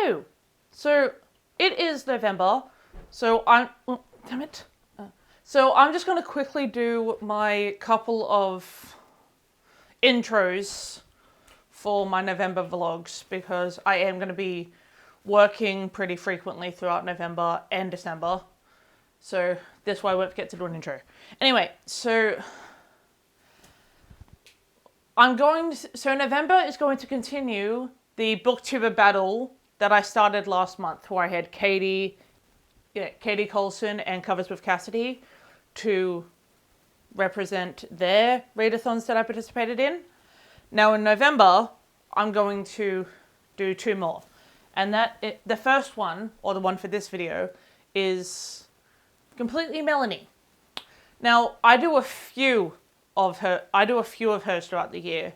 Hello. So it is November. So damn it. So I'm just going to quickly do my couple of intros for my November vlogs because I am going to be working pretty frequently throughout November and December. So that's why I won't forget to do an intro. Anyway, so November is going to continue the Booktuber battle that I started last month, where I had Katie Colson and Covers with Cassidy to represent their readathons that I participated in. Now in November, I'm going to do two more. And the first one, or the one for this video, is Completely Melanie. Now, I do a few of hers throughout the year.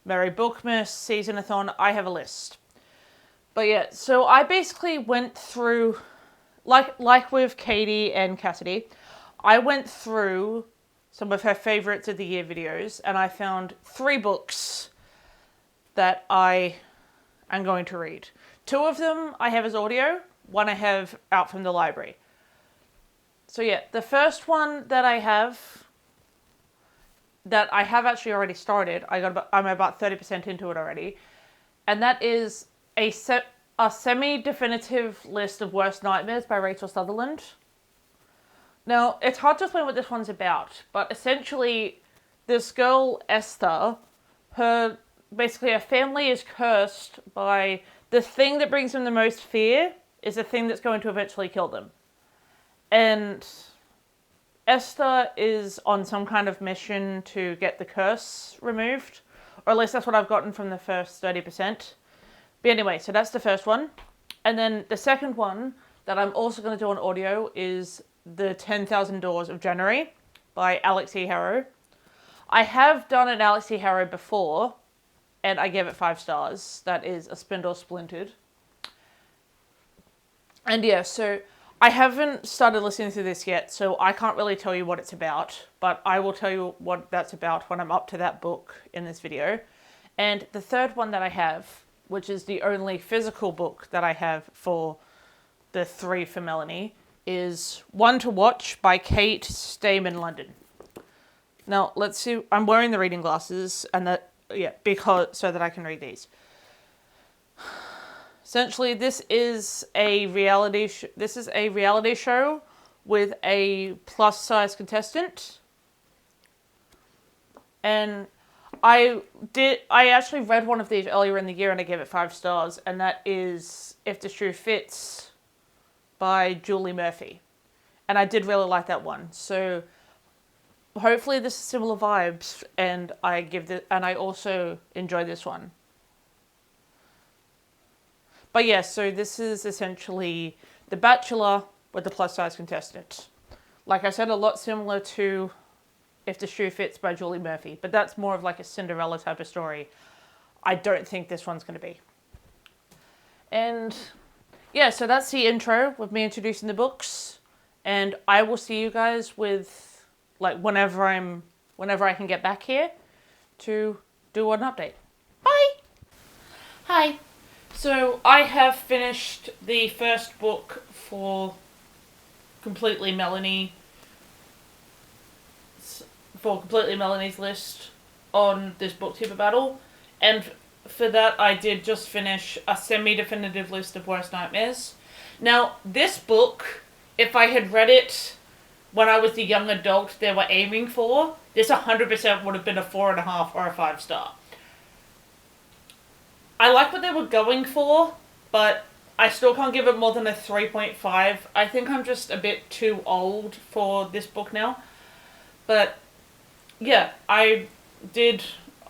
Merry Bookmas, Seasonathon, I have a list. But yeah, so I basically went through, like with Katie and Cassidy, I went through some of her favorites of the year videos, and I found 3 books that I am going to read. 2 of them I have as audio, 1 I have out from the library. So yeah, the first one that I have actually already started, I'm about 30% into it already, and that is a semi-definitive list of worst nightmares by Rachel Sutherland. Now, it's hard to explain what this one's about, but essentially, this girl, Esther, her family is cursed by the thing that brings them the most fear is the thing that's going to eventually kill them. And Esther is on some kind of mission to get the curse removed, or at least that's what I've gotten from the first 30%. But anyway, so that's the first one. And then the second one that I'm also going to do on audio is The 10,000 Doors of January by Alex E. Harrow. I have done an Alex E. Harrow before, and I gave it 5 stars. That is A Spindle Splintered. And yeah, so I haven't started listening to this yet, so I can't really tell you what it's about, but I will tell you what that's about when I'm up to that book in this video. And the third one that I have, which is the only physical book that I have for the 3 for Melanie, is One to Watch by Kate Stayman London. Now, let's see. I'm wearing the reading glasses, so that I can read these. Essentially, this is a reality show with a plus-size contestant, and I actually read one of these earlier in the year and I gave it 5 stars, and that is If the Shoe Fits by Julie Murphy. And I did really like that one. So hopefully this is similar vibes, and I also enjoy this one. But yeah, so this is essentially The Bachelor with the plus-size contestant. Like I said, a lot similar to If the Shoe Fits by Julie Murphy, but that's more of like a Cinderella type of story. I don't think this one's going to be. And yeah, so that's the intro with me introducing the books, and I will see you guys with whenever I can get back here to do an update. Bye! Hi! So I have finished the first book for Completely Melanie's list on this Booktuber battle, and for that I did just finish a semi-definitive list of worst nightmares. Now, this book, if I had read it when I was the young adult they were aiming for, this 100% would have been a 4.5 or a 5 star. I like what they were going for, but I still can't give it more than a 3.5. I think I'm just a bit too old for this book now. But yeah, I did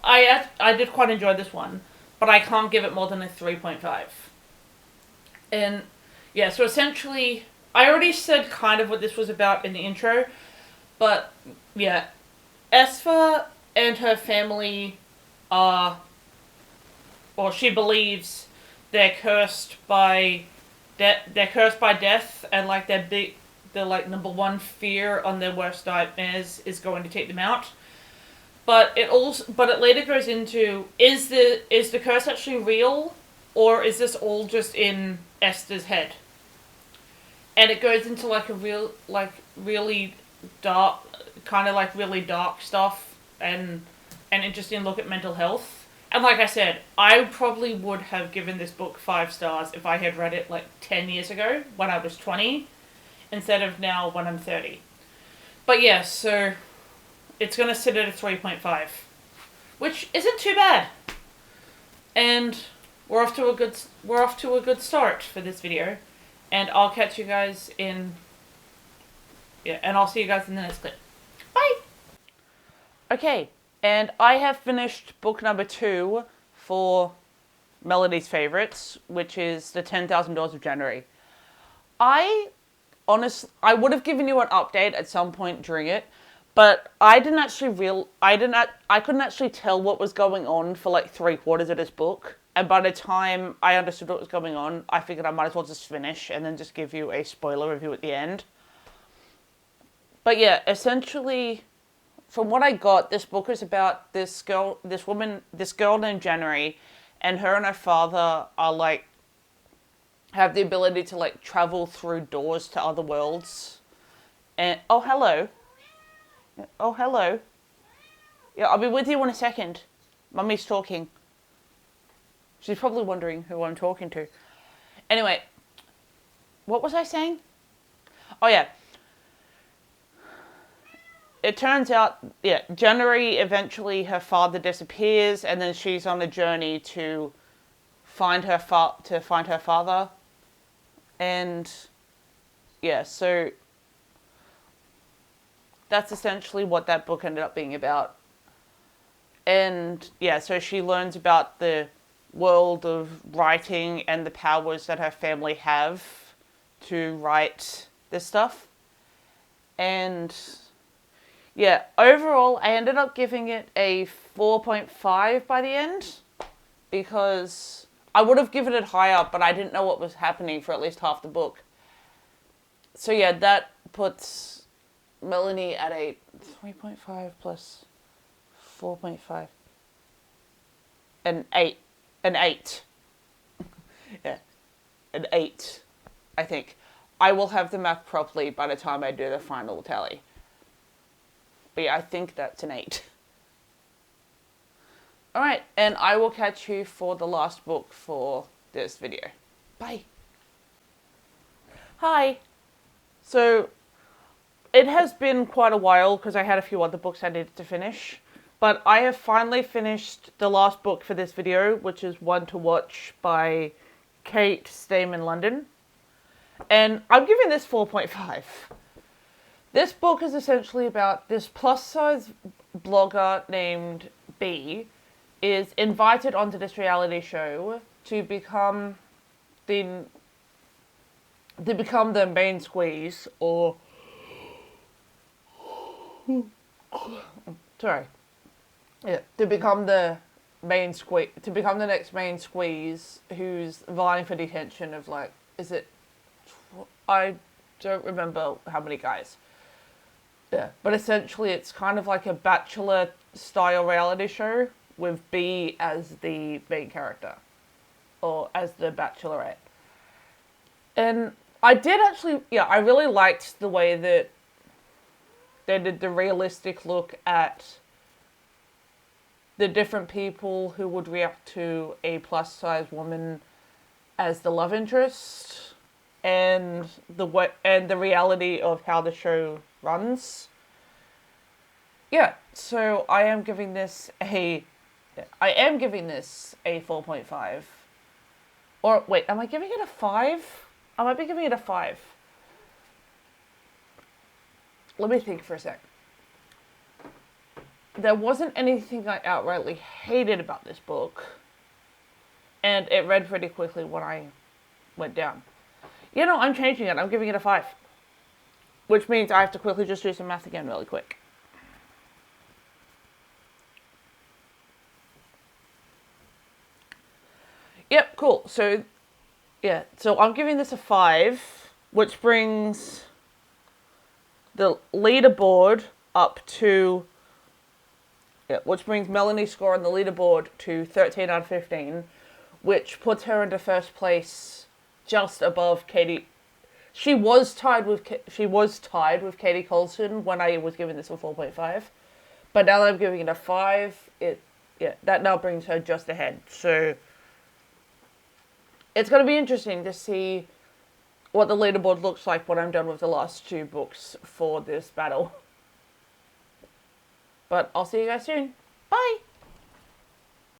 quite enjoy this one, but I can't give it more than a 3.5. And yeah, so essentially, I already said kind of what this was about in the intro, but yeah, Esther and her family are, or she believes they're cursed by death, and like their number one fear on their worst nightmares is going to take them out. But it later goes into, is the curse actually real, or is this all just in Esther's head? And it goes into like a really dark, kind of like really dark stuff, and an interesting look at mental health. And like I said, I probably would have given this book 5 stars if I had read it like 10 years ago when I was 20, instead of now when I'm 30. But yeah, so it's going to sit at a 3.5, which isn't too bad. And we're off to a good start for this video. And I'll catch you guys in... Yeah, and I'll see you guys in the next clip. Bye! Okay, and I have finished book number 2 for Melody's favorites, which is The 10,000 Doors of January. I would have given you an update at some point during it, but I couldn't actually tell what was going on for like 3/4 of this book. And by the time I understood what was going on, I figured I might as well just finish and then just give you a spoiler review at the end. But yeah, essentially, from what I got, this book is about this girl named January, and her father are like, have the ability to like travel through doors to other worlds. And, oh, hello. Oh, hello. Yeah, I'll be with you in a second. Mummy's talking. She's probably wondering who I'm talking to. Anyway, what was I saying? Oh, yeah. It turns out, yeah, January, eventually her father disappears, and then she's on a journey to find her father. And, yeah, so that's essentially what that book ended up being about. And, yeah, so she learns about the world of writing and the powers that her family have to write this stuff. And yeah, overall I ended up giving it a 4.5 by the end, because I would have given it higher, but I didn't know what was happening for at least half the book. So yeah, that puts Melanie at a 3.5 plus 4.5. An 8. An 8. Yeah. An 8, I think. I will have the math properly by the time I do the final tally. But yeah, I think that's an 8. Alright, and I will catch you for the last book for this video. Bye. Hi. So, it has been quite a while because I had a few other books I needed to finish. But I have finally finished the last book for this video, which is One to Watch by Kate Stayman London. And I'm giving this 4.5. This book is essentially about this plus-size blogger named B is invited onto this reality show to become the main squeeze, or... Sorry. Yeah, to become the next main squeeze, who's vying for the attention of like, I don't remember how many guys. Yeah, but essentially it's kind of like a Bachelor style reality show with B as the main character, or as the Bachelorette. And I did actually, yeah, I really liked the way that they did the realistic look at the different people who would react to a plus-size woman as the love interest, and the reality of how the show runs. Yeah, so I am giving this a 4.5. Or wait, am I giving it a 5? I might be giving it a 5. Let me think for a sec. There wasn't anything I outrightly hated about this book, and it read pretty quickly when I went down. You know, I'm changing it. I'm giving it a 5. Which means I have to quickly just do some math again really quick. Yep, cool. So, yeah. So I'm giving this a 5, which brings the leaderboard up to... Yeah, which brings Melanie's score on the leaderboard to 13 out of 15, which puts her into first place, just above Katie. She was tied with Katie Colson when I was giving this a 4.5, but now that I'm giving it a 5, that now brings her just ahead. So it's going to be interesting to see what the leaderboard looks like when I'm done with the last 2 books for this battle. But I'll see you guys soon. Bye!